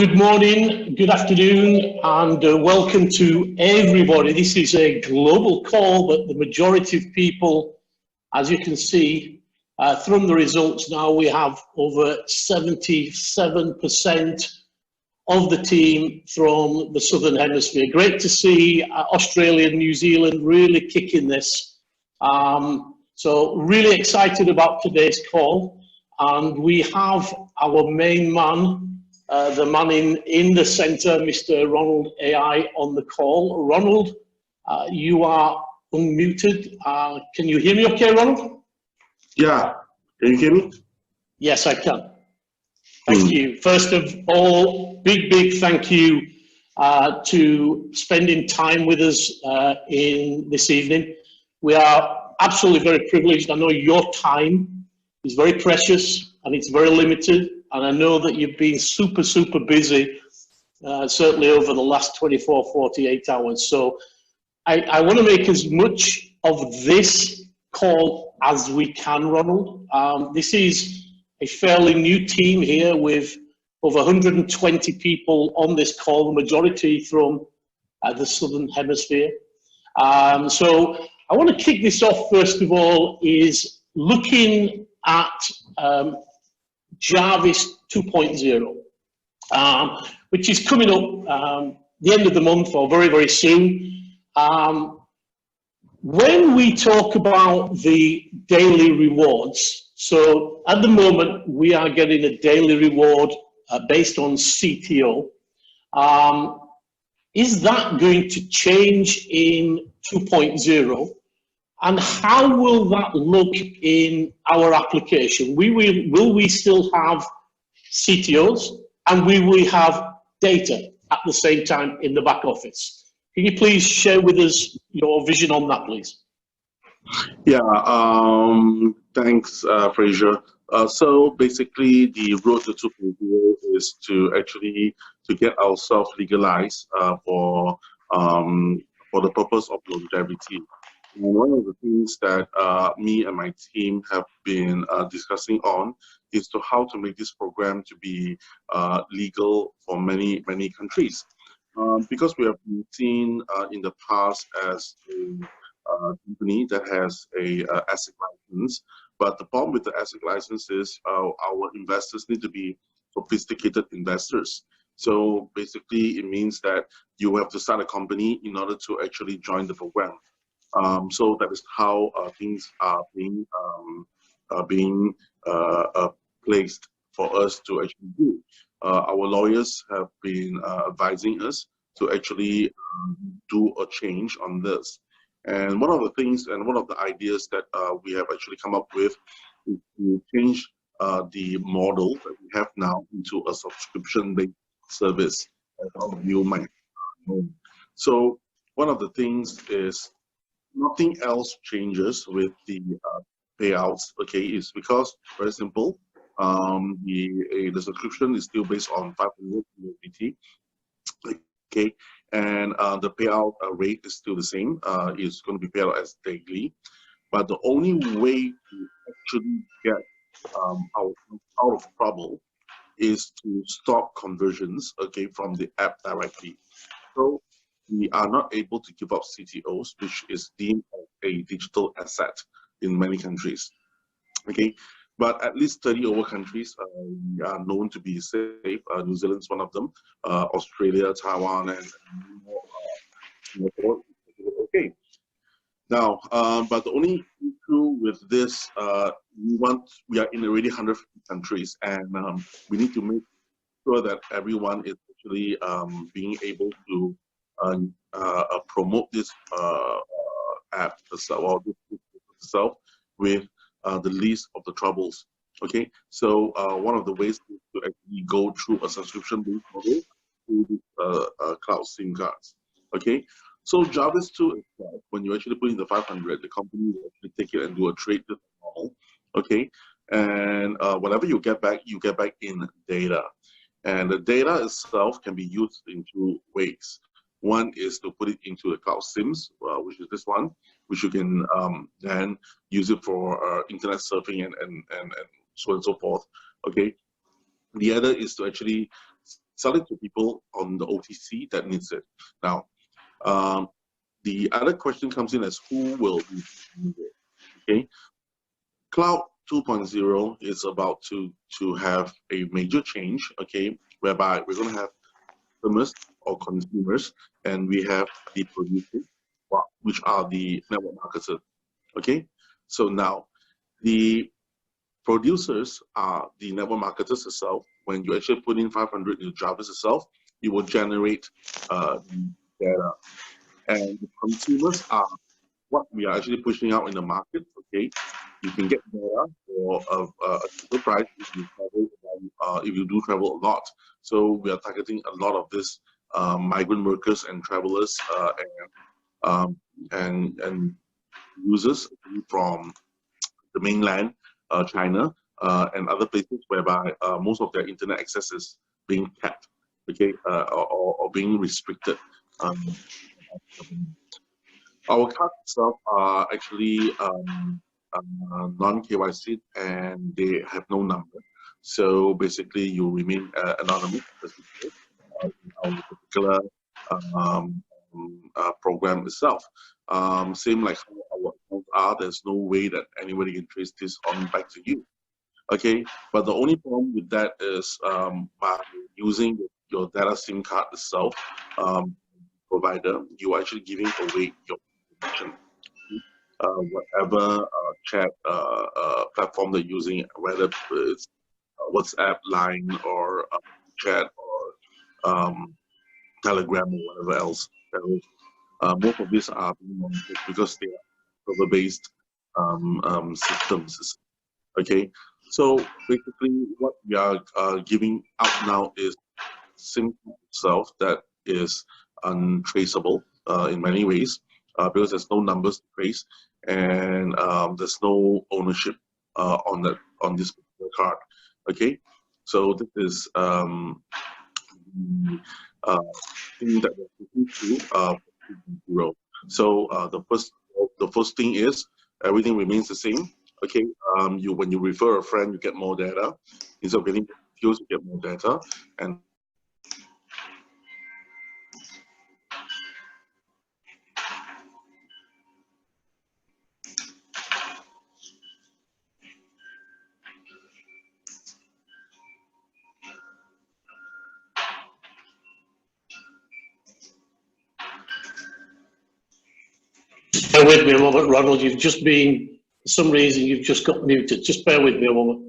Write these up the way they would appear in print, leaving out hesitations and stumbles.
Good morning, good afternoon, and welcome to everybody. This is a global call, but the majority of people, as you can see, from the results now, we have over 77% of the team from the Southern Hemisphere. Great to see Australia and New Zealand really kicking this. So really excited about today's call. And we have our main man, the man in the center, Mr. Ronald Aai, on the call. Ronald, you are unmuted. Can you hear me okay, Ronald? Yeah, can you hear me? Yes, I can. Thank you. First of all, big thank you to spending time with us in this evening. We are absolutely very privileged. I know your time is very precious and it's very limited. And I know that you've been super busy, certainly over the last 24, 48 hours. So I want to make as much of this call as we can, Ronald. This is a fairly new team here with over 120 people on this call, the majority from the Southern Hemisphere. So I want to kick this off, first of all, is looking at JARVIS 2.0, which is coming up the end of the month or very soon. When we talk about the daily rewards, so at the moment we are getting a daily reward based on CTO. Is that going to change in 2.0? And how will that look in our application? Will we still have CTOs and will we have data at the same time in the back office? Can you please share with us your vision on that, please? Yeah, thanks, Fraser. So basically, the road to 2.0 is to actually get ourselves legalized for the purpose of longevity. And one of the things that me and my team have been discussing on is to how to make this program to be legal for many countries. Because we have been seen in the past as a company that has a asset license, but the problem with the asset license is our investors need to be sophisticated investors. So basically, it means that you have to start a company in order to actually join the program. So that is how things are being placed for us to actually do. Our lawyers have been advising us to actually do a change on this. And one of the things and one of the ideas that we have actually come up with is to change the model that we have now into a subscription-based service, as all of you might know. So one of the things is nothing else changes with the payouts, okay, is because, very simple, the subscription is still based on 500 USDT, okay, and the payout rate is still the same. It's going to be paid out as daily, but the only way to actually get out of trouble is to stop conversions, okay, from the app directly. So we are not able to give up CTOs, which is deemed as a digital asset in many countries. Okay, but at least 30 over countries we are known to be safe. New Zealand's one of them. Australia, Taiwan, and Singapore. Okay. Now, but the only issue with this, we are in already 150 countries, and we need to make sure that everyone is actually being able to promote this app itself with the least of the troubles. Okay, so one of the ways is to actually go through a subscription-based model through cloud SIM cards. Okay, so JARVIS 2 itself, when you actually put in the 500, the company will actually take it and do a trade with normal. Okay, and whatever you get back in data, and the data itself can be used in two ways. One is to put it into the cloud SIMs, which is this one, which you can then use it for internet surfing and so on and so forth. Okay. The other is to actually sell it to people on the OTC that needs it. Now, the other question comes in as who will be using it, okay? Cloud 2.0 is about to have a major change, okay, whereby we're going to have customers or consumers, and we have the producers, which are the network marketers, okay? So now, the producers are the network marketers itself. When you actually put in 500 in JARVIS itself, you will generate data. And the consumers are what we are actually pushing out in the market, okay? You can get data for a cheaper price if you travel, if you do travel a lot. So we are targeting a lot of this migrant workers and travelers and users from the mainland, China, and other places whereby most of their internet access is being capped, okay, or being restricted. Our cards itself are actually non-KYC and they have no number. So basically, you remain anonymous in our particular program itself. Same like how our accounts are, there's no way that anybody can trace this on back to you. Okay, but the only problem with that is by using your data SIM card itself, provider, you are actually giving away your information. Whatever chat platform they're using, whether it's WhatsApp, Line, or chat, or Telegram, or whatever else. Most of these are being monitored because they are server-based systems. Okay, so basically, what we are giving out now is SIM itself that is untraceable in many ways because there's no numbers to trace and there's no ownership on this particular card. Okay, so this is the thing that we're looking to. So the first thing is everything remains the same. Okay, when you refer a friend, you get more data. Instead of getting views, you get more data, and Bear with me a moment, Ronald. You've just been, for some reason, you've just got muted. Just bear with me a moment.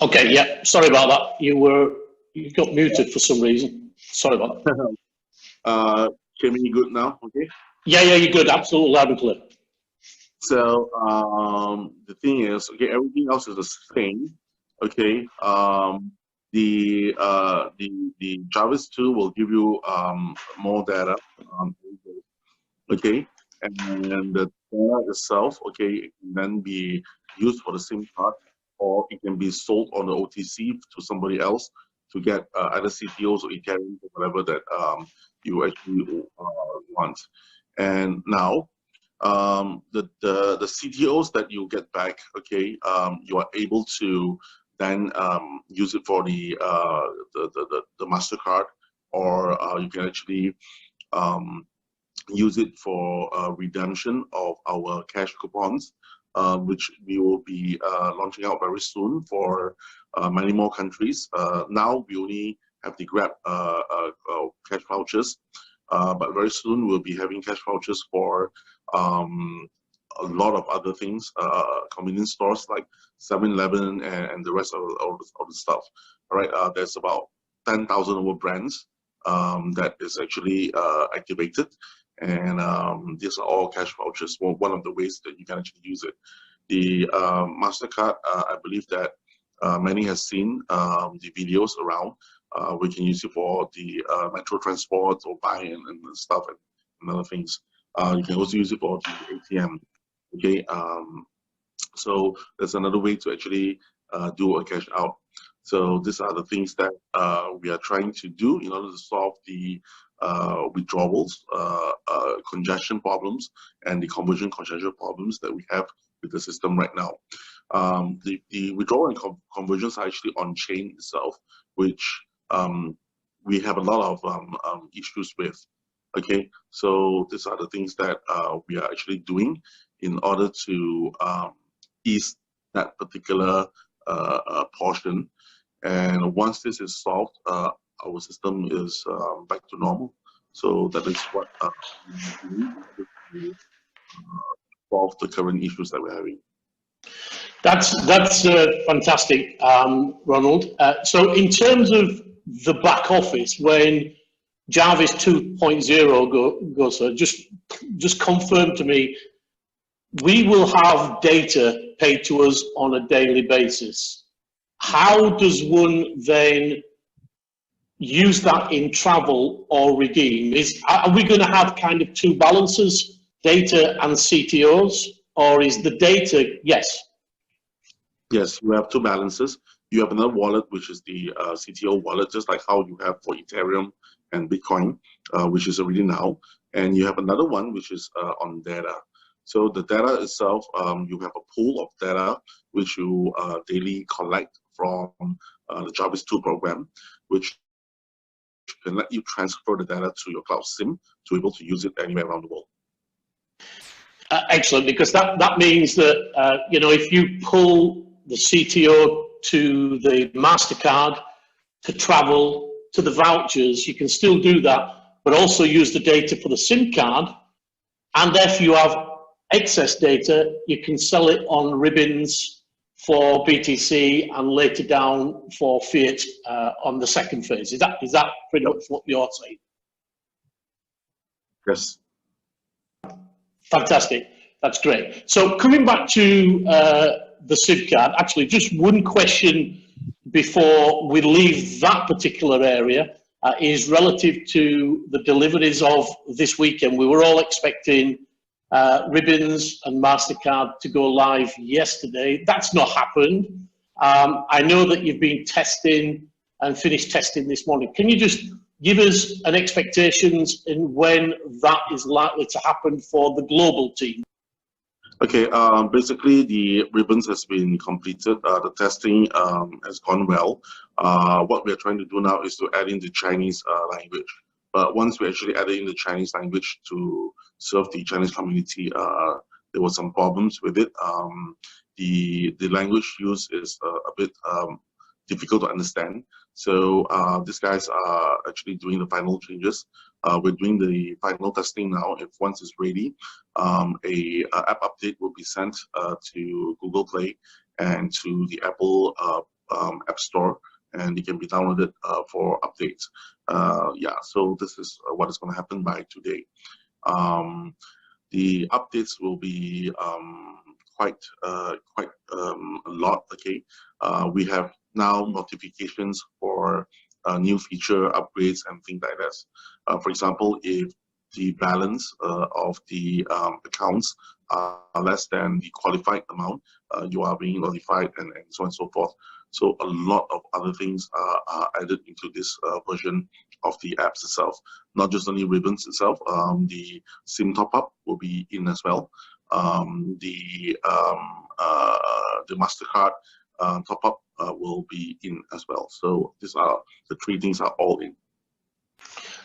Okay, yeah, sorry about that. You got muted for some reason. Sorry about that. Can we good now? Okay. Yeah, you're good. Absolutely loud and clear. So the thing is, okay, everything else is the same. Okay. The JARVIS 2 will give you more data. Okay, and the data itself, okay, it can then be used for the SIM card, or it can be sold on the OTC to somebody else to get either CTOs or Ethereum or whatever that you actually want. And now, the CTOs that you get back, okay, you are able to then use it for the MasterCard, or you can actually use it for redemption of our cash coupons, which we will be launching out very soon for many more countries. Now we only have the Grab cash vouchers, but very soon we'll be having cash vouchers for a lot of other things, convenience stores like 7-Eleven and the rest of the stuff. All right, there's about 10,000 over brands that is actually activated. And these are all cash vouchers. Well, one of the ways that you can actually use it. The MasterCard, I believe that many have seen the videos around. We can use it for the metro transport or buying and stuff and other things. You can also use it for the ATM. Okay, so that's another way to actually do a cash out. So these are the things that we are trying to do in order to solve the withdrawals, congestion problems, and the conversion congestion problems that we have with the system right now. The withdrawal and conversions are actually on chain itself, which we have a lot of issues with. Okay, so these are the things that we are actually doing in order to ease that particular portion. And once this is solved, our system is back to normal. So that is what we need to solve the current issues that we're having. That's fantastic, Ronald. So in terms of the back office, when Jarvis 2.0 goes, just confirm to me, we will have data paid to us on a daily basis. How does one then use that in travel or redeem? Are we going to have kind of two balances, data and CTOs, or is the data, yes? Yes, you have two balances. You have another wallet, which is the CTO wallet, just like how you have for Ethereum and Bitcoin, which is already now. And you have another one, which is on data. So the data itself, you have a pool of data which you daily collect from the Jarvis 2 program, which can let you transfer the data to your cloud SIM to be able to use it anywhere around the world. Excellent, because that means that you know, if you pull the CTO to the MasterCard, to travel, to the vouchers, you can still do that, but also use the data for the SIM card. And if you have excess data, you can sell it on ribbons for BTC and later down for fiat on the second phase. Is that pretty much what you're saying? Yes. Fantastic. That's great. So coming back to the SIM card, actually just one question before we leave that particular area is relative to the deliveries of this weekend. We were all expecting Ribbons and MasterCard to go live yesterday. That's not happened. I know that you've been testing and finished testing this morning. Can you just give us an expectations in when that is likely to happen for the global team? Okay, basically the ribbons has been completed. The testing has gone well. What we're trying to do now is to add in the Chinese language. But once we actually added in the Chinese language to serve the Chinese community, there were some problems with it. The language used is a bit difficult to understand. So these guys are actually doing the final changes. We're doing the final testing now. If once it's ready, a app update will be sent to Google Play and to the Apple App Store, and it can be downloaded for updates. Yeah, so this is what is going to happen by today. The updates will be quite a lot. Okay, we have now notifications for new feature upgrades and things like that. For example, if the balance of the accounts are less than the qualified amount, you are being notified, and so on and so forth. So a lot of other things are added into this version of the apps itself. Not just only ribbons itself, the SIM top-up will be in as well. The MasterCard top-up will be in as well. So these are the three things are all in.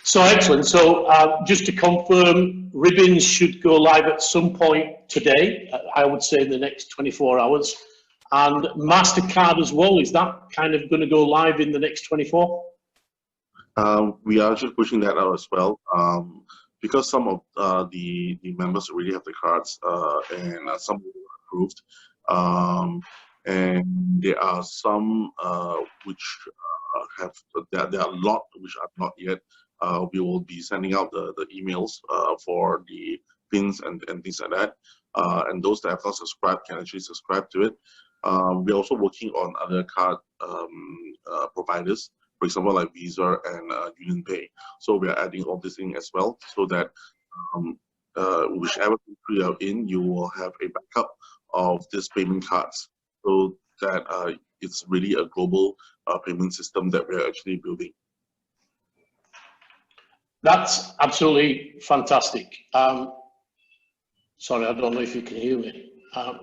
So excellent. So just to confirm, ribbons should go live at some point today. I would say in the next 24 hours. And MasterCard as well, is that kind of going to go live in the next 24? We are just pushing that out as well. Because some of the members already have the cards and some were approved. And there are some which have, there are a lot which are not yet. We will be sending out the emails for the pins and things like that. And those that have not subscribed can actually subscribe to it. We're also working on other card providers, for example, like Visa and UnionPay. So we are adding all this in as well, so that whichever country you're in, you will have a backup of these payment cards, so that it's really a global payment system that we're actually building. That's absolutely fantastic. Sorry, I don't know if you can hear me.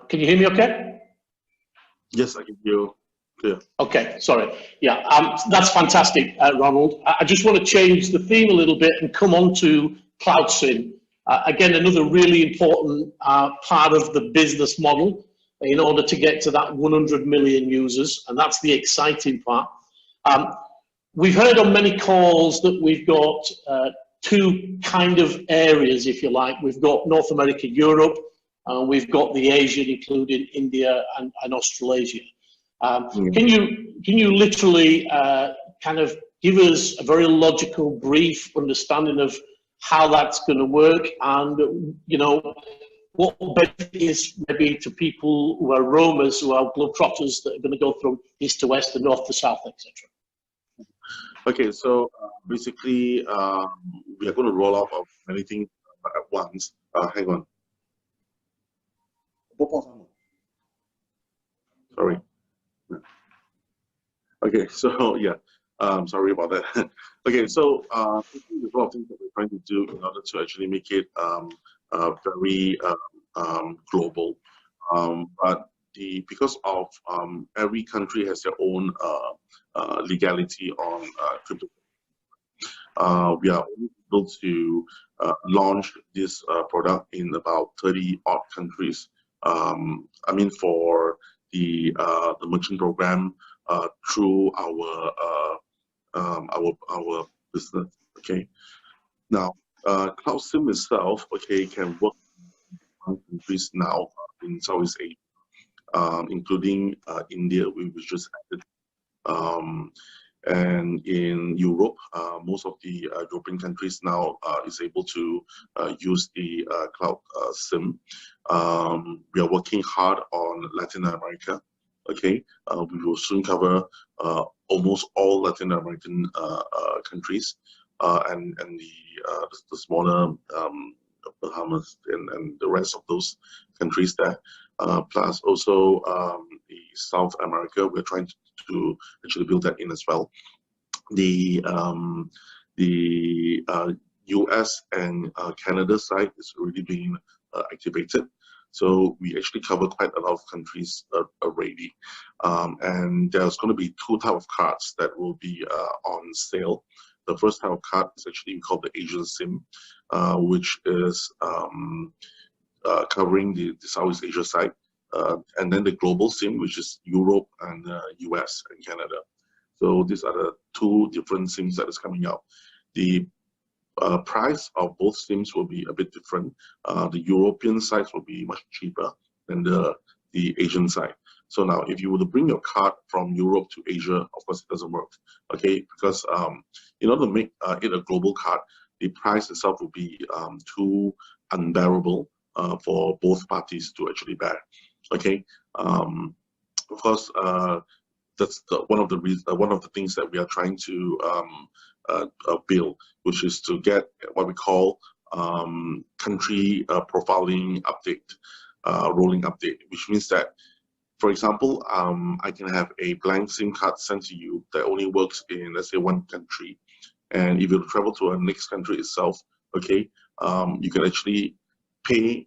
Can you hear me okay? Yes, I can hear you clear. Okay, sorry. Yeah, that's fantastic, Ronald. I just want to change the theme a little bit and come on to Cloud SIM. Again, another really important part of the business model in order to get to that 100 million users, and that's the exciting part. We've heard on many calls that we've got two kind of areas, if you like. We've got North America, Europe, we've got the Asian, including India and Australasia. Can you literally kind of give us a very logical, brief understanding of how that's going to work, and you know, what benefit is maybe to people who are roamers, who are globetrotters that are going to go from east to west and north to south, etc. Okay, so basically, we are going to roll off of many things at once. Hang on. Sorry. Okay, so yeah, sorry about that. Okay, so there's a lot of things that we're trying to do in order to actually make it very global. But because of every country has their own legality on crypto, we are able to launch this product in about 30 odd countries. I mean, for the merchant program through our business. Okay. Now, Cloud SIM itself, okay, can work in countries now in Southeast Asia, including India, we just added. And in Europe, most of the European countries now is able to use the Cloud SIM. We are working hard on Latin America. Okay, we will soon cover almost all Latin American countries, and the smaller Bahamas and the rest of those countries there. Plus also the South America, we're trying to actually build that in as well. The US and Canada side is already being activated. So we actually cover quite a lot of countries already. And there's going to be two types of cards that will be on sale. The first type of card is actually called the Asian SIM, which is covering the Southeast Asia side. And then the global SIM, which is Europe and US and Canada. So these are the two different SIMs that is coming out. The price of both SIMs will be a bit different. The European side will be much cheaper than the Asian side. So now, if you were to bring your card from Europe to Asia, of course, it doesn't work. Okay, because in order to make it a global card, the price itself will be too unbearable for both parties to actually bear. Okay, of course, that's one of the things that we are trying to build, which is to get what we call country profiling update, rolling update, which means that, for example, I can have a blank SIM card sent to you that only works in, let's say, one country, and if you travel to a next country itself, okay, you can actually pay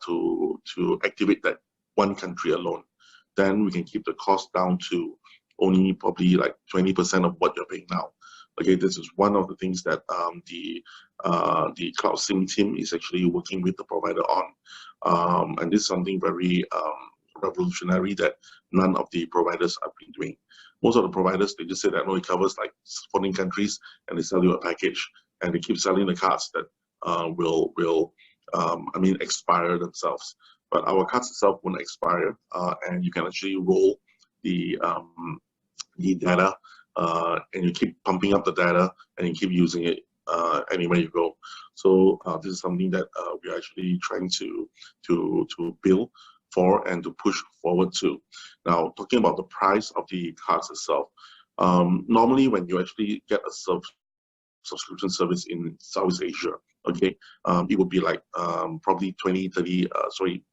to activate that one country alone. Then we can keep the cost down to only probably like 20% of what you're paying now. Okay, this is one of the things that the Cloud SIM team is actually working with the provider on, and this is something very revolutionary that none of the providers have been doing. Most of the providers, they just say that no, it covers like 14 countries, and they sell you a package, and they keep selling the cards that will expire themselves. But our cards itself won't expire, and you can actually roll the data, and you keep pumping up the data, and you keep using it anywhere you go. So this is something that we are actually trying to build for and to push forward to. Now, talking about the price of the cards itself, normally when you actually get a subscription service in Southeast Asia, Okay, it would be like probably 20, 30,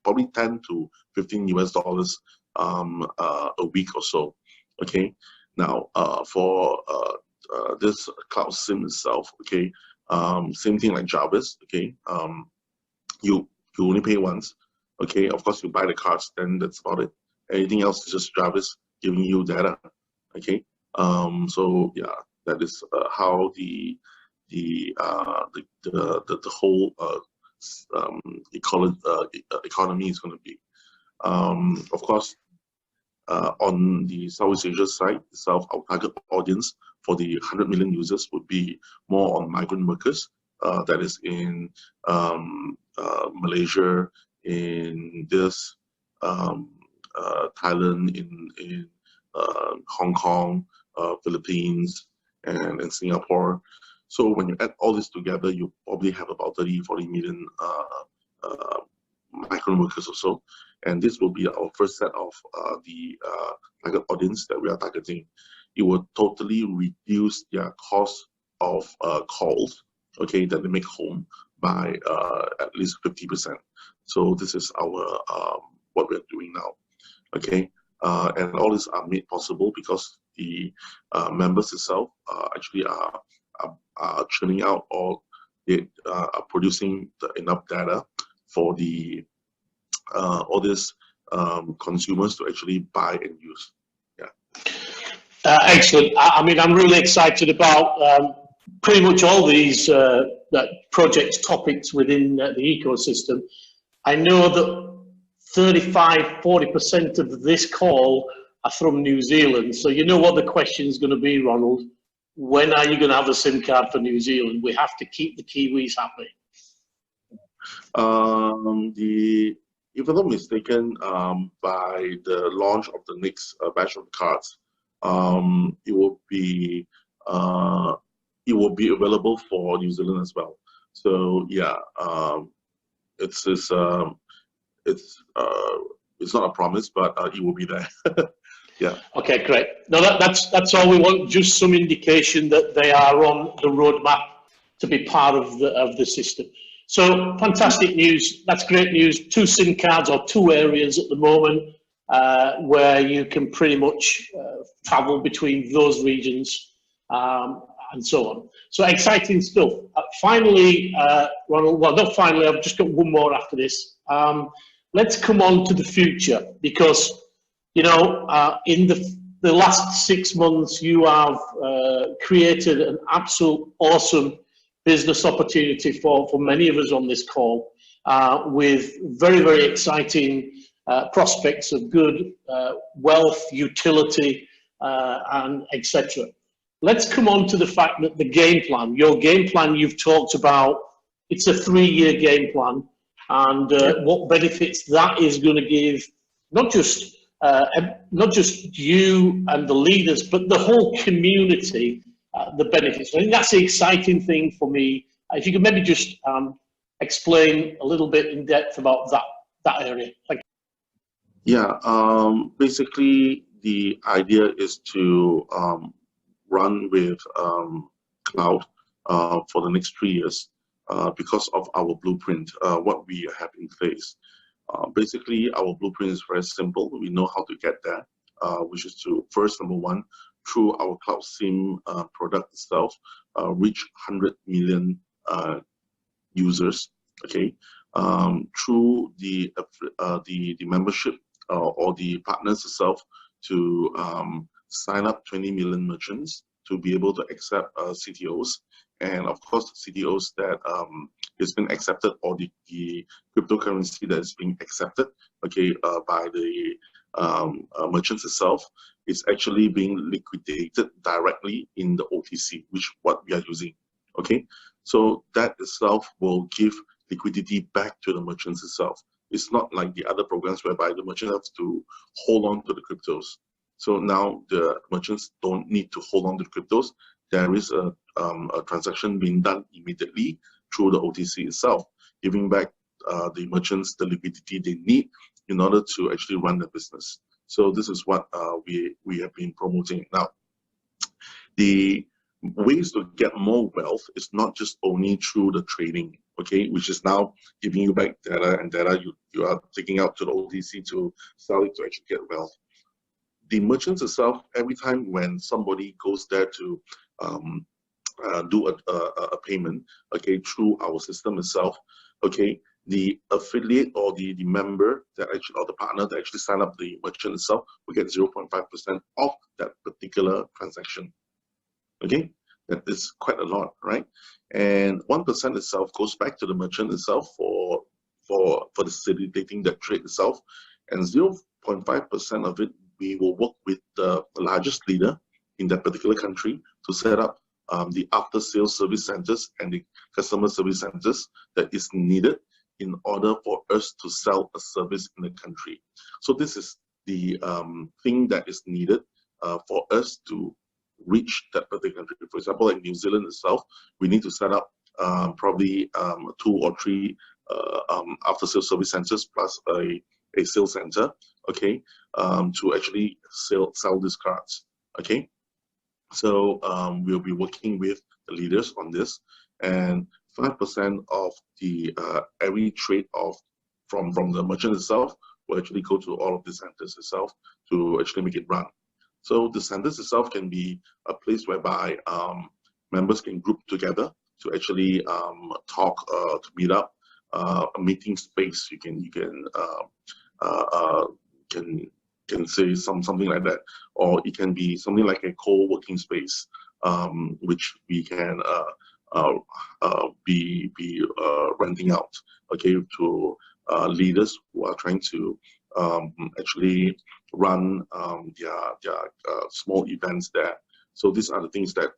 probably 10 to 15 US dollars a week or so. Okay, now for this cloud SIM itself, okay, same thing like Jarvis. Okay, you only pay once. Okay, of course you buy the cards, then that's about it. Anything else is just Jarvis giving you data. Okay, so yeah, that is how the whole economy is going to be. Of course, on the Southeast Asia side itself, our target audience for the 100 million users would be more on migrant workers. That is in Malaysia, in this Thailand, in Hong Kong, Philippines, and in Singapore. So when you add all this together, you probably have about 30, 40 million migrant workers or so. And this will be our first set of the target audience that we are targeting. It will totally reduce their cost of calls, okay, that they make home by at least 50%. So this is our what we're doing now, okay. And all this are made possible because the members itself actually are churning out, or they are producing enough data for the all these consumers to actually buy and use. Yeah. Excellent. I mean, I'm really excited about pretty much all these project topics within the ecosystem. I know that 35–40% of this call are from New Zealand. So you know what the question is going to be, Ronald. When are you going to have a SIM card for New Zealand? We have to keep the Kiwis happy. If I'm not mistaken, by the launch of the next batch of cards, it will be available for New Zealand as well. So yeah, it's not a promise, but it will be there. Yeah. Okay, great. No, that's all we want. Just some indication that they are on the roadmap to be part of the system. So fantastic news. That's great news. 2 SIM cards, or 2 areas at the moment where you can pretty much travel between those regions and so on. So exciting stuff. Finally, Ronald, well, not finally, I've just got one more after this. Let's come on to the future, because, you know, in the last 6 months, you have created an absolute awesome business opportunity for many of us on this call, with very, very exciting prospects of good wealth, utility, and etc. Let's come on to the fact that the game plan, your game plan, you've talked about, it's a 3-year game plan, and what benefits that is going to give, not just you and the leaders, but the whole community, the benefits. I think that's the exciting thing for me. If you could maybe just explain a little bit in depth about that area. Thank you. Yeah, basically the idea is to run with cloud for the next 3 years because of our blueprint, what we have in place. Basically, our blueprint is very simple. We know how to get there, which is to first, number one, through our cloud SIM product itself, reach 100 million users. Okay, through the membership or the partners itself, to sign up 20 million merchants to be able to accept CTOs, and of course CTOs that has been accepted, or the cryptocurrency that is being accepted, okay, by the merchants itself, is actually being liquidated directly in the OTC, which what we are using. Okay, so that itself will give liquidity back to the merchants itself. It's not like the other programs whereby the merchant has to hold on to the cryptos. So now the merchants don't need to hold on to the cryptos. There is a transaction being done immediately through the OTC itself, giving back the merchants the liquidity they need in order to actually run the business. So this is what we have been promoting. Now, the ways to get more wealth is not just only through the trading. okay, which is now giving you back data, and data you are taking out to the OTC to sell it to actually get wealth. The merchants itself, every time when somebody goes there to do a payment, okay, through our system itself, okay, the affiliate or the member that actually, or the partner that actually sign up the merchant itself will get 0.5% of that particular transaction. Okay, that is quite a lot, right? And 1% itself goes back to the merchant itself for facilitating that trade itself, and 0.5% of it we will work with the largest leader in that particular country to set up the after-sales service centers and the customer service centers that is needed in order for us to sell a service in the country. So this is the thing that is needed for us to reach that particular country. For example, in New Zealand itself, we need to set up probably 2 or 3 after-sales service centers plus a sales center, okay, to actually sell these cards, okay. So we'll be working with the leaders on this, and 5% of the every trade from the merchant itself will actually go to all of the centers itself to actually make it run. So the centers itself can be a place whereby members can group together to actually talk, to meet up, a meeting space. You can say something like that, or it can be something like a co-working space, which we can be renting out, okay, to leaders who are trying to actually run their small events there. So these are the things that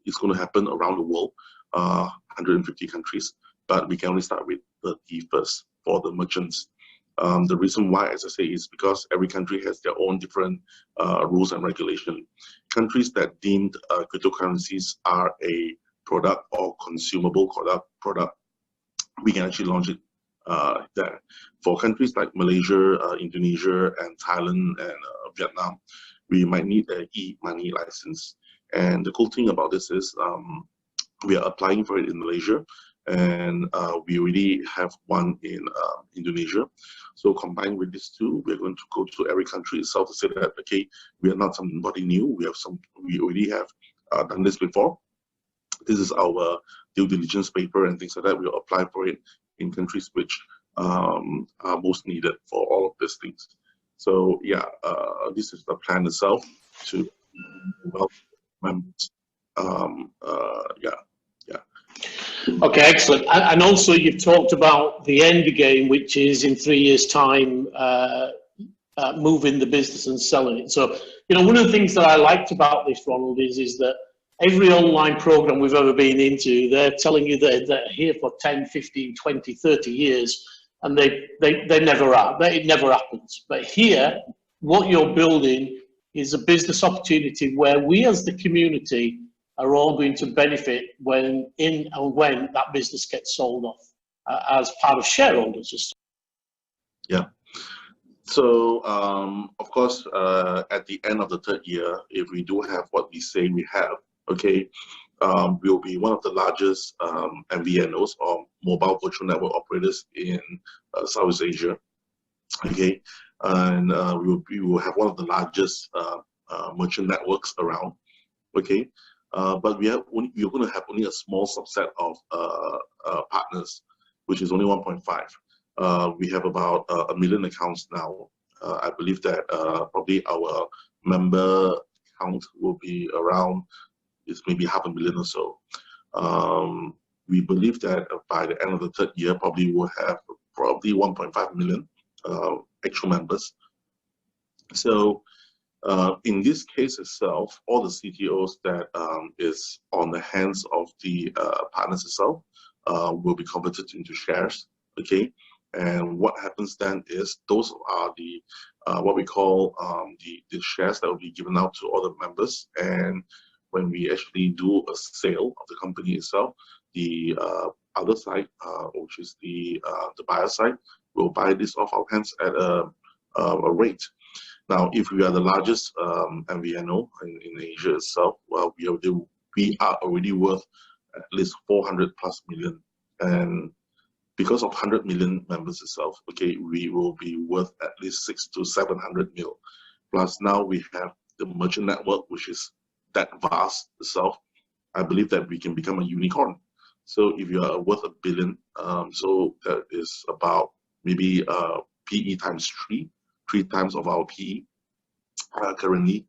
is going to happen around the world, 150 countries, but we can only start with 30 first for the merchants. The reason why, as I say, is because every country has their own different rules and regulation. Countries that deemed cryptocurrencies are a product or consumable product, we can actually launch it there. For countries like Malaysia, Indonesia, and Thailand, and Vietnam, we might need an e-money license. And the cool thing about this is we are applying for it in Malaysia, and we already have one in Indonesia. So combined with these two, we're going to go to every country itself to say that, okay, we are not somebody new. We already have done this before. This is our due diligence paper and things like that. We'll apply for it in countries which are most needed for all of these things. So yeah, this is the plan itself to welcome members. Okay, excellent. And also you've talked about the end game, which is in 3 years' time, moving the business and selling it. So, you know, one of the things that I liked about this, Ronald, is that every online program we've ever been into, they're telling you that they're here for 10, 15, 20, 30 years, and they never are. It never happens. But here, what you're building is a business opportunity where we as the community are all going to benefit when that business gets sold off as part of shareholders. Yeah. So, of course, at the end of the 3rd year, if we do have what we say we have, okay, we'll be one of the largest MVNOs, or mobile virtual network operators in Southeast Asia, okay, and we will have one of the largest merchant networks around, okay. But we're going to have only a small subset of partners, which is only 1.5. We have about 1 million accounts now. I believe that probably our member count will be around, it's maybe 500,000 or so. We believe that by the end of the 3rd year, probably we'll have probably 1.5 million actual members. So in this case itself, all the CTOs that is on the hands of the partners itself will be converted into shares, okay? And what happens then is those are the what we call the shares that will be given out to all the members. And when we actually do a sale of the company itself, the other side, which is the buyer side, will buy this off our hands at a rate. Now, if we are the largest MVNO in Asia itself, well, we are already worth at least 400+ million And because of 100 million members itself, okay, we will be worth at least 600 to 700 mil. Plus now we have the merchant network, which is that vast itself. I believe that we can become a unicorn. So if you are worth $1 billion, so that is about maybe PE times three times of our PE currently.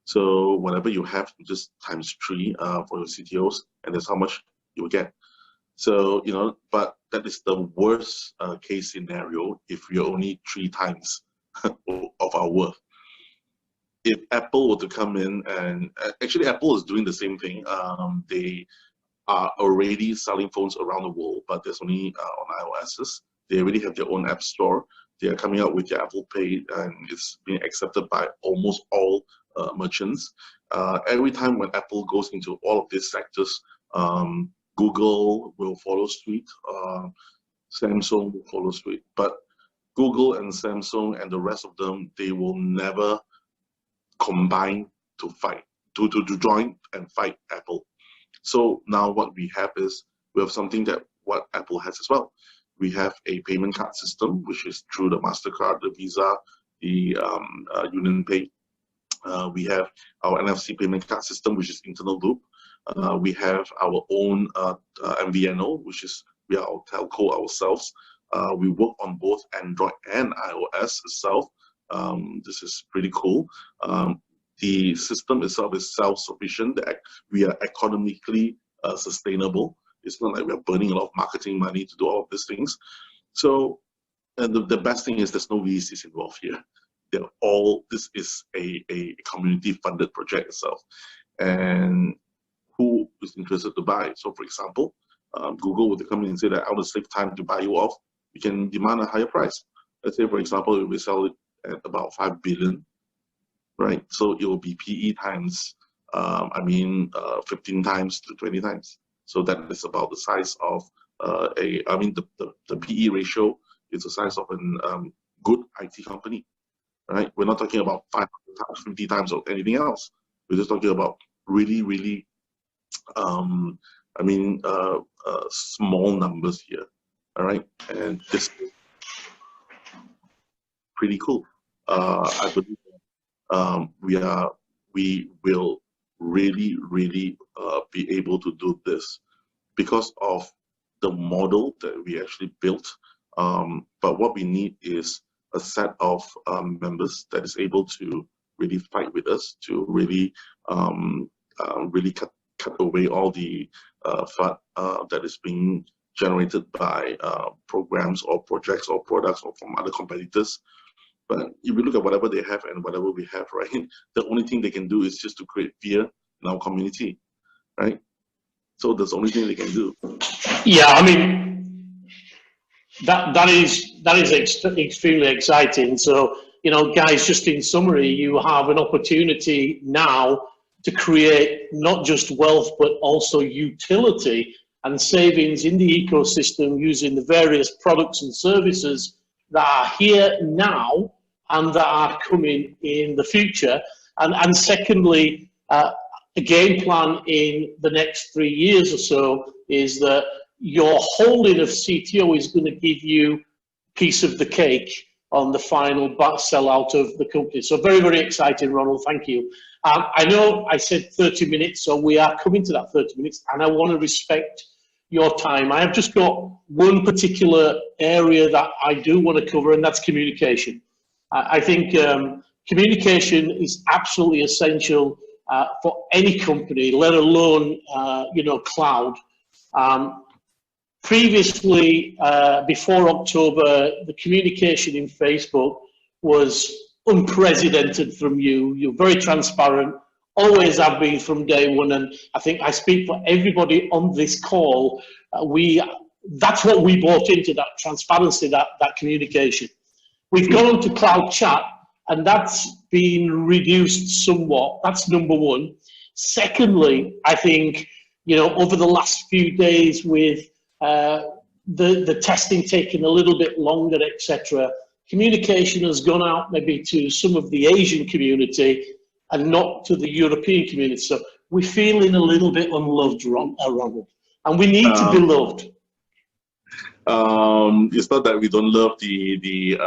So whatever you have, just times 3 for your CTOs, and that's how much you will get. So, you know, but that is the worst case scenario if you're only 3 times of our worth. If Apple were to come in, and actually Apple is doing the same thing. They are already selling phones around the world, but there's only on iOSs. They already have their own app store. They are coming out with their Apple Pay, and it's being accepted by almost all merchants. Every time when Apple goes into all of these sectors, Google will follow suit, Samsung will follow suit. But Google and Samsung and the rest of them, they will never combine to fight, to join and fight Apple. So now what we have is, we have something that what Apple has as well. We have a payment card system, which is through the MasterCard, the Visa, the Union Pay. We have our NFC payment card system, which is internal loop. We have our own MVNO, which is we are our telco ourselves. We work on both Android and iOS itself. This is pretty cool. The system itself is self-sufficient. We are economically sustainable. It's not like we're burning a lot of marketing money to do all of these things. So, and the best thing is there's no VCs involved here. They're all, this is a community-funded project itself. And who is interested to buy? So, for example, Google would come in and say that I want to save time to buy you off. You can demand a higher price. Let's say, for example, if we sell it at about 5 billion, right? So it will be PE times, 15 times to 20 times. So that is about the size of the PE ratio is the size of a good IT company, right? We're not talking about 500 times, 50 times or anything else. We're just talking about really, really, small numbers here, all right? And this is pretty cool. I believe we will really, really be able to do this because of the model that we actually built. But what we need is a set of members that is able to really fight with us, to really really cut away all the fat that is being generated by programs or projects or products or from other competitors. But if we look at whatever they have and whatever we have, right, the only thing they can do is just to create fear in our community, right? So that's the only thing they can do. Yeah, I mean, that is extremely exciting. So, you know, guys, just in summary, you have an opportunity now to create not just wealth, but also utility and savings in the ecosystem using the various products and services that are here now and that are coming in the future. And secondly, the game plan in the next 3 years or so is that your holding of CTO is going to give you a piece of the cake on the final sellout of the company. So very, very exciting, Ronald. Thank you. I know I said 30 minutes, so we are coming to that 30 minutes, and I want to respect your time. I have just got one particular area that I do want to cover, and that's communication. I think communication is absolutely essential for any company, let alone cloud. Previously, before October, the communication in Facebook was unprecedented from you. You're very transparent, always have been from day one, and I think I speak for everybody on this call. That's what we bought into, that transparency, that communication. We've gone on to cloud chat, and that's been reduced somewhat. That's number one. Secondly, I think, you know, over the last few days with the testing taking a little bit longer, etc., communication has gone out maybe to some of the Asian community and not to the European community. So we're feeling a little bit unloved, Ronald, and we need to be loved. It's not that we don't love the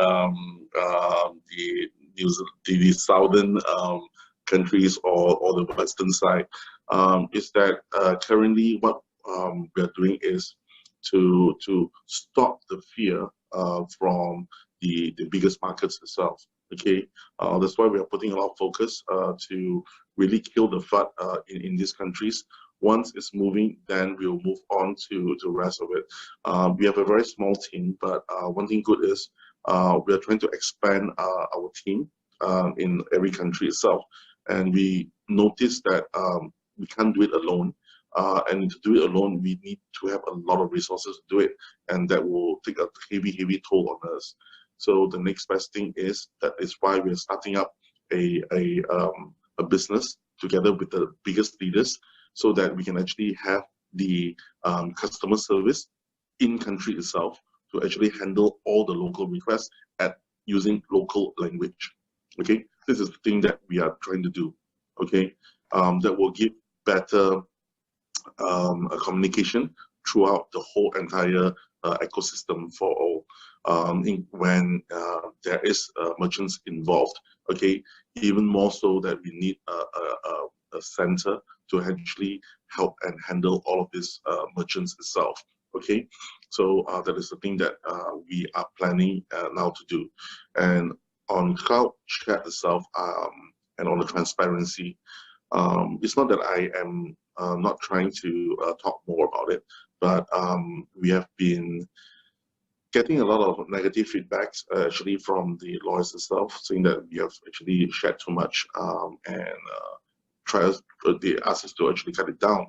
southern countries or the western side. It's that currently what we are doing is to stop the fear from the biggest markets itself. Okay, that's why we are putting a lot of focus to really kill the FUD in these countries. Once it's moving, then we'll move on to the rest of it. We have a very small team, but one thing good is we are trying to expand our team in every country itself. And we noticed that we can't do it alone. And to do it alone, we need to have a lot of resources to do it. And that will take a heavy toll on us. So the next best thing is, that is why we're starting up a business together with the biggest leaders, so that we can actually have the customer service in country itself to actually handle all the local requests using local language. Okay, this is the thing that we are trying to do. Okay, that will give better communication throughout the whole entire ecosystem for all. When there is merchants involved, okay, even more so that we need a center to actually help and handle all of these merchants itself. Okay, so that is the thing that we are planning now to do. And on cloud chat itself, and on the transparency, it's not that I am not trying to talk more about it, but we have been getting a lot of negative feedbacks actually from the lawyers itself, saying that we have actually shared too much, and they ask us to actually cut it down.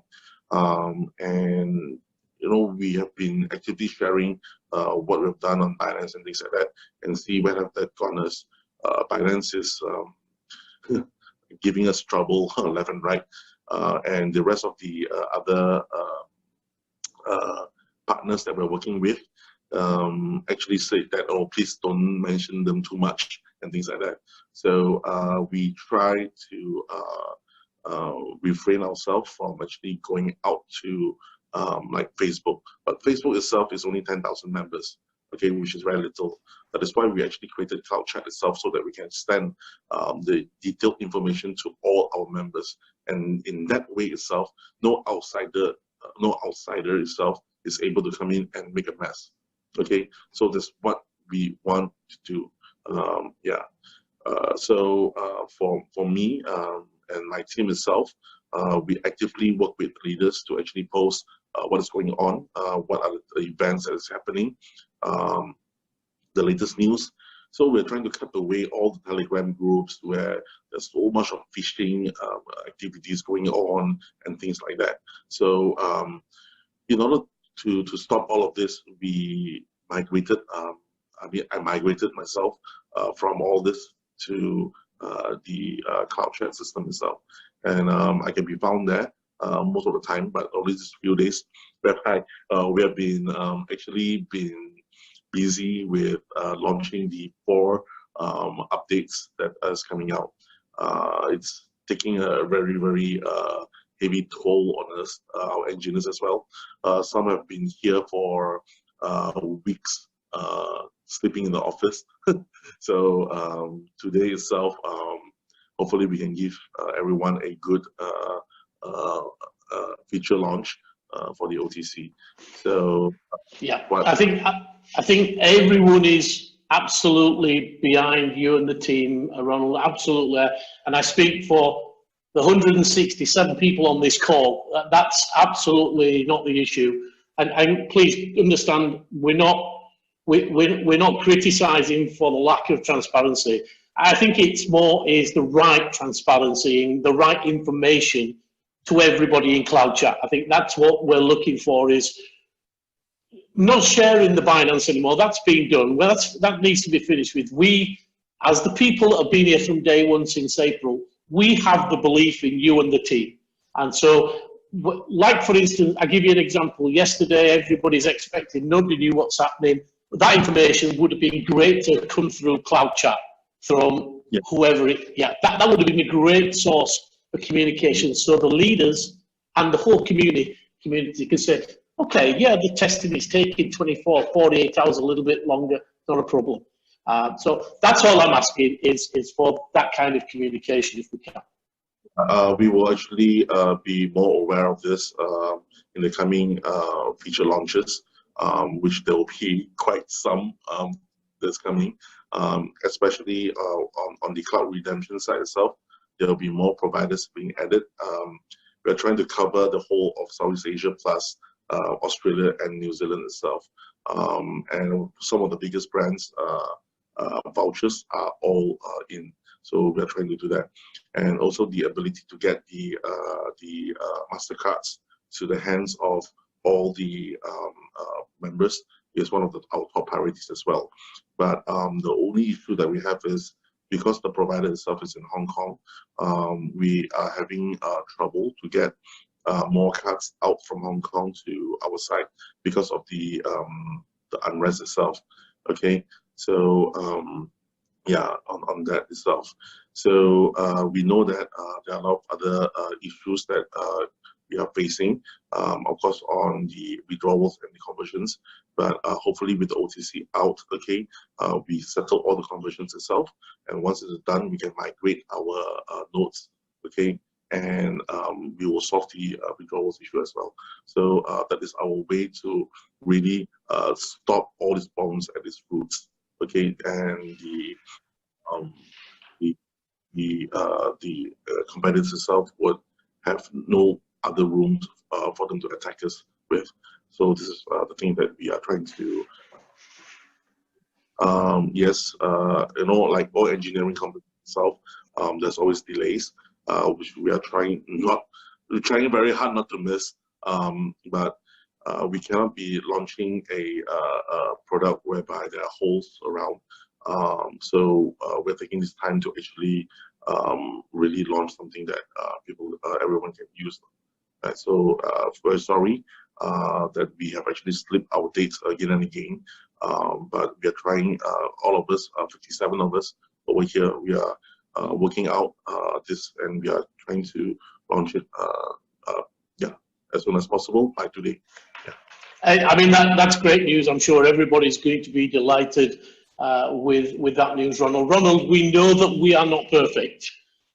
And you know, we have been actively sharing what we've done on Binance and things like that, and see where have that gone us. Binance is giving us trouble left and right, and the rest of the other partners that we're working with actually say that, oh, please don't mention them too much and things like that. So we try to refrain ourselves from actually going out to like Facebook. But Facebook itself is only 10,000 members, okay, which is very little. That is why we actually created Cloud Chat itself, so that we can send the detailed information to all our members. And in that way itself, no outsider itself is able to come in and make a mess. Okay, so that's what we want to do. Yeah. So for me and my team itself, we actively work with leaders to actually post what is going on, what are the events that is happening, the latest news. So we're trying to cut away all the Telegram groups where there's so much of phishing activities going on and things like that. So in order to stop all of this, we migrated. I migrated myself from all this to the cloud chat system itself, and I can be found there most of the time, but only these few days where we have been actually been busy with launching the 4 updates that is coming out. It's taking a very heavy toll on us, our engineers as well. Some have been here for weeks, sleeping in the office. So today itself, hopefully we can give everyone a good feature launch for the OTC. So yeah, I think everyone is absolutely behind you and the team, Ronald, absolutely. And I speak for the 167 people on this call. That's absolutely not the issue. And please understand, we're not criticizing for the lack of transparency. I think it's more is the right transparency and the right information to everybody in Cloud Chat. I think that's what we're looking for, is not sharing the Binance anymore. That's been done. Well, that needs to be finished with. We, as the people that have been here from day one since April, we have the belief in you and the team. And so, like for instance, I'll give you an example. Yesterday, everybody's expecting, nobody knew what's happening. That information would have been great to come through Cloud Chat from whoever that would have been a great source for communication. So the leaders and the whole community can say, Okay, yeah, the testing is taking 24, 48 hours, a little bit longer, not a problem. So that's all I'm asking is for that kind of communication if we can. We will actually be more aware of this in the coming feature launches, which there will be quite some that's coming, especially on the cloud redemption side itself. There will be more providers being added. We're trying to cover the whole of Southeast Asia plus Australia and New Zealand itself. And some of the biggest brands vouchers are all in. So we're trying to do that. And also the ability to get the MasterCards to the hands of all the members is one of our top priorities as well. But the only issue that we have is because the provider itself is in Hong Kong, we are having trouble to get more cards out from Hong Kong to our side because of the unrest itself. Okay, so yeah, on that itself. So we know that there are a lot of other issues that we are facing, of course, on the withdrawals and the conversions. But hopefully, with the OTC out, okay, we settle all the conversions itself, and once it's done, we can migrate our nodes, okay, and we will solve the withdrawals issue as well. So that is our way to really stop all these problems at its roots, okay, and the competitors itself would have no other room for them to attack us with. So this is the thing that we are trying to. Yes, you know, like all engineering companies itself, there's always delays, which we are trying we're trying very hard not to miss. But we cannot be launching a product whereby there are holes around. So we're taking this time to actually really launch something that everyone can use. So very sorry that we have actually slipped our dates again and again, but we are trying, all of us, 57 of us over here, we are working out this, and we are trying to launch it yeah, as soon as possible by today. Yeah. I mean, that's great news. I'm sure everybody's going to be delighted with that news, Ronald. Ronald, we know that we are not perfect.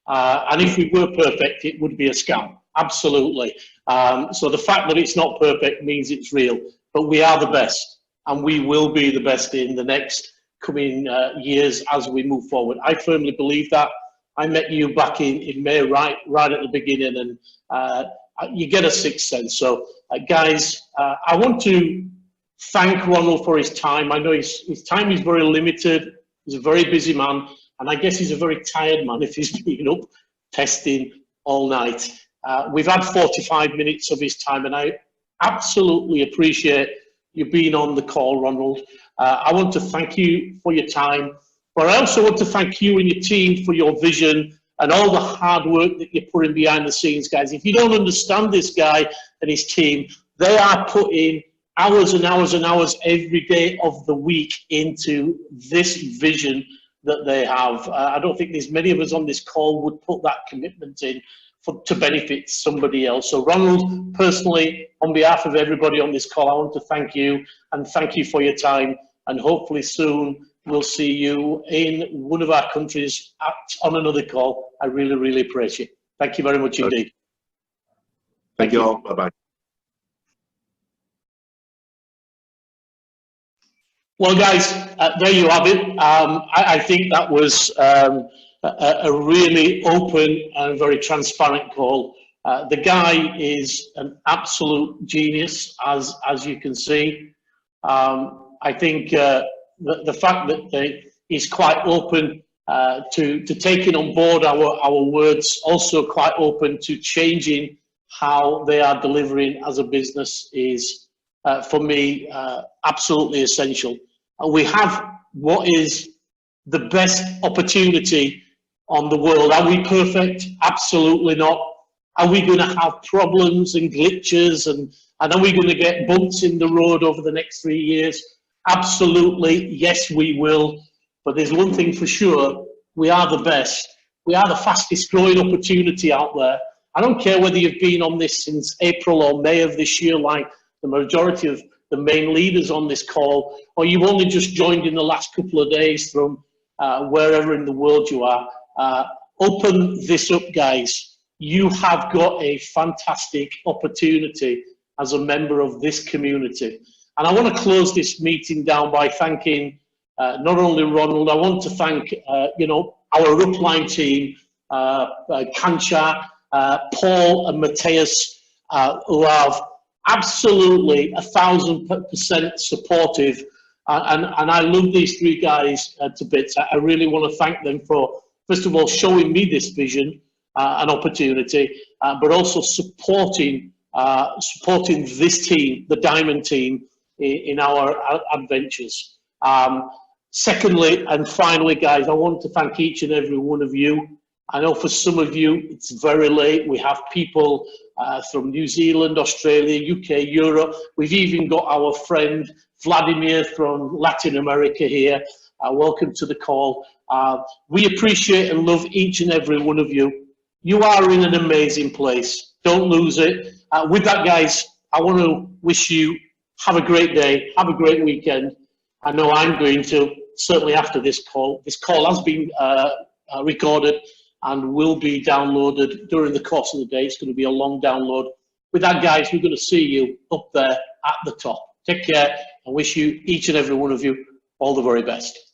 And if we were perfect, it would be a scam. Absolutely. So the fact that it's not perfect means it's real. But we are the best. And we will be the best in the next coming years as we move forward. I firmly believe that. I met you back in May, right at the beginning, and you get a sixth sense. So, guys, I want to thank Ronald for his time. I know his time is very limited. He's a very busy man, and I guess he's a very tired man if he's been up testing all night. We've had 45 minutes of his time, and I absolutely appreciate you being on the call, Ronald. I want to thank you for your time, but I also want to thank you and your team for your vision and all the hard work that you're putting behind the scenes, guys. If you don't understand this guy and his team, they are putting hours and hours and hours every day of the week into this vision that they have. I don't think there's many of us on this call would put that commitment in to benefit somebody else. So Ronald, personally, on behalf of everybody on this call, I want to thank you and thank you for your time, and hopefully soon we'll see you in one of our countries on another call. I really, really appreciate it. Thank you very much indeed. Thank you all. Bye-bye. Well, guys, there you have it. I think that was a really open and very transparent call. The guy is an absolute genius, as you can see. I think the fact that he's quite open to taking on board our words, also quite open to changing how they are delivering as a business is, for me, absolutely essential. We have what is the best opportunity on the world. Are we perfect? Absolutely not. Are we going to have problems and glitches, and are we going to get bumps in the road over the next 3 years? Absolutely, yes, we will. But there's one thing for sure, we are the best. We are the fastest growing opportunity out there. I don't care whether you've been on this since April or May of this year, like the majority of the main leaders on this call, or you've only just joined in the last couple of days from wherever in the world you are, open this up, guys. You have got a fantastic opportunity as a member of this community. And I want to close this meeting down by thanking not only Ronald, I want to thank you know, our upline team, Kancha, Paul and Matthias, who have absolutely 1000% supportive, and I love these three guys to bits. I really want to thank them for, first of all, showing me this vision and opportunity, but also supporting this team, the Diamond team, in our adventures. Secondly and finally, guys, I want to thank each and every one of you. I know for some of you it's very late. We have people from New Zealand, Australia, UK, Europe. We've even got our friend Vladimir from Latin America here. Welcome to the call. We appreciate and love each and every one of you. You are in an amazing place. Don't lose it. With that, guys, I want to wish you have a great day, have a great weekend. I know I'm going to, certainly after this call. This call has been recorded and will be downloaded during the course of the day. It's going to be a long download. With that, guys, we're going to see you up there at the top. Take care and wish you, each and every one of you, all the very best.